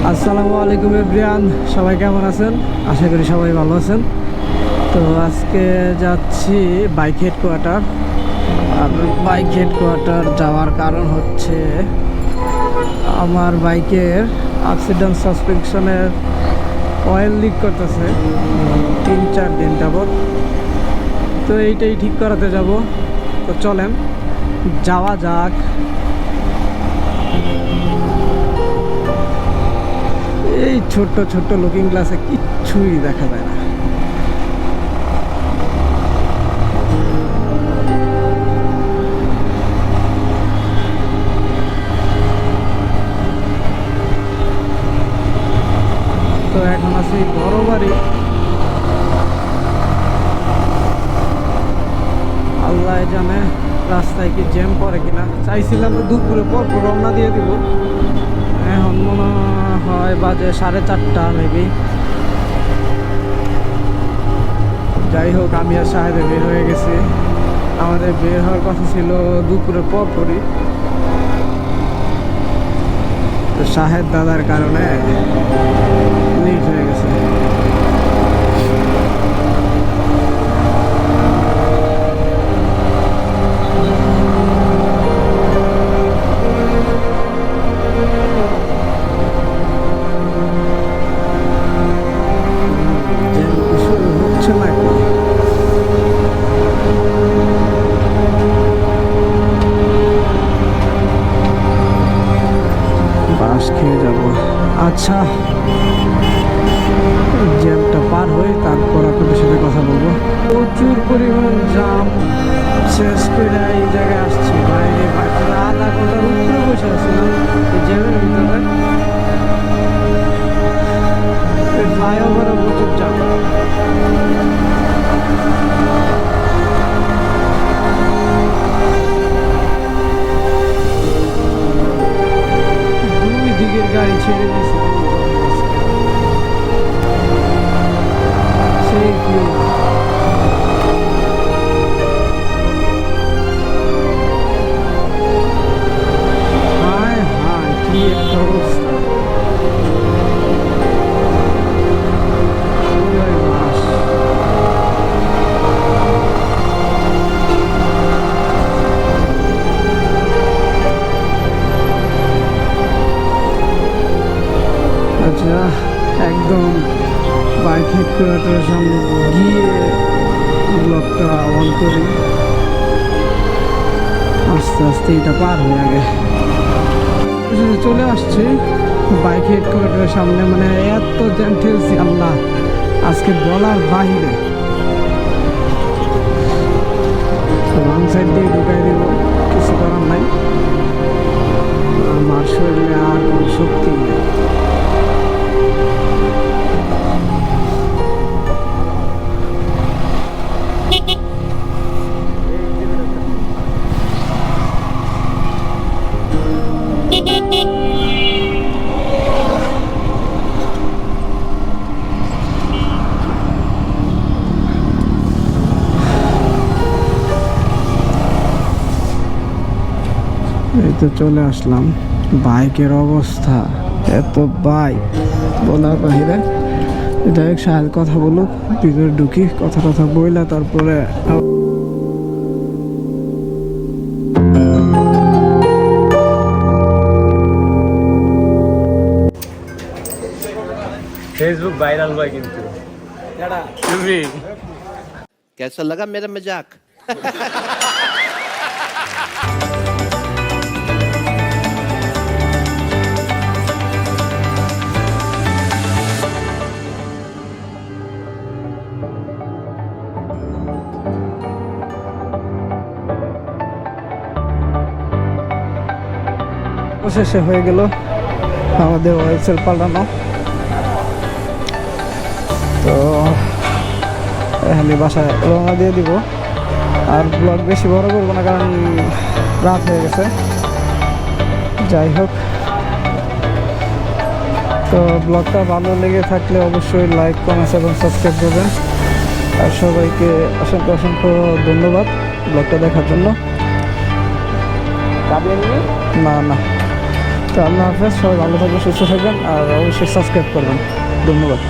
আসসালামু আলাইকুম এভরিওয়ান, সবাই কেমন আছেন? আশা করি সবাই ভালো আছেন। তো আজকে যাচ্ছি বাইক হেডকোয়ার্টার। আর বাইক হেডকোয়ার্টার যাওয়ার কারণ হচ্ছে আমার বাইকের অ্যাক্সিডেন্ট সাসপেনশনের অয়েল লিক করতেছে 3-4 দিন যাবত। তো এইটাই ঠিক করাতে যাব। তো চলেন যাওয়া যাক। এই ছোট্ট ছোট্ট লুকিং গ্লাসে কিচ্ছুই দেখা যায় না। তো এখন আছি বড় বাড়ি। আল্লাহ জানে রাস্তায় কি জ্যাম পড়ে কিনা। চাইছিলাম দুপুরে পর রওনা দিয়ে দিব। এখন মনে হয় বাজে 4:30 মেবি। যাই হোক, আমি আর শাহেদে বের হয়ে গেছি। আমাদের বের হওয়ার কথা ছিল দুপুরের পরই। তো শাহেদ দাদার কারণে লেট হয়ে গেছে। বাস খেয়ে যাব। আচ্ছা, জ্যামটা পার হয়ে তারপর আপনাদের সাথে কথা বলবো। প্রচুর পরিমাণ জাম শেষ করে এই জায়গায় আসছি। বাইরে পুরো আধা ঘন্টার উপরে বসে আসছিলাম এই জ্যামের ভিতরে। ফ্লাইওভারে প্রচুর জাম। দুই দিকের গাড়ি ছেড়ে দিয়েছে। সেই কি হায় হায়, কি একটা অবস্থা। পুরোই বাস। আচ্ছা, একদম বাইক হেডকোয়ার্টারের সামনে গিয়ে ব্লকটা অন করি। আস্তে আস্তে এটা পার হয়ে আগে চলে আসছি বাইক হেডকোয়ার্টারের সামনে। মানে এত জ্যাম ঠেলছি আল্লাহ, আজকে বলার বাহিরে। রং সাইড দিয়ে ঢুকাই দিব, কিছু করার নাই। আমার শরীরে আর কোনো শক্তি নেই। এই তো চলে আসলাম। বাইকের অবস্থা এত বাইক বলার বাহিরে। যাই হোক, সাহেব কথা বলুক, ভিতরে ঢুকি, কথা বইলা তারপরে फेसबुक वायरल हुआ किंतु তুমি कैसा लगा मेरा मजाक? শেষে হয়ে গেল আমাদের অয়েল সেল পাল্টানো। তো এখানে বাসায় রওনা দিয়ে দিব। আর ব্লগ বেশি বড় করবো না, কারণ রাত হয়ে গেছে। যাই হোক, তো ব্লগটা ভালো লেগে থাকলে অবশ্যই লাইক, কমেন্টস এবং সাবস্ক্রাইব করবেন। আর সবাইকে অসংখ্য অসংখ্য ধন্যবাদ ব্লগটা দেখার জন্য। না না, তো আল্লাহ হাফেজ, সবাই ভালো থাকবেন, সুস্থ থাকবেন, আর অবশ্যই সাবস্ক্রাইব করবেন। ধন্যবাদ।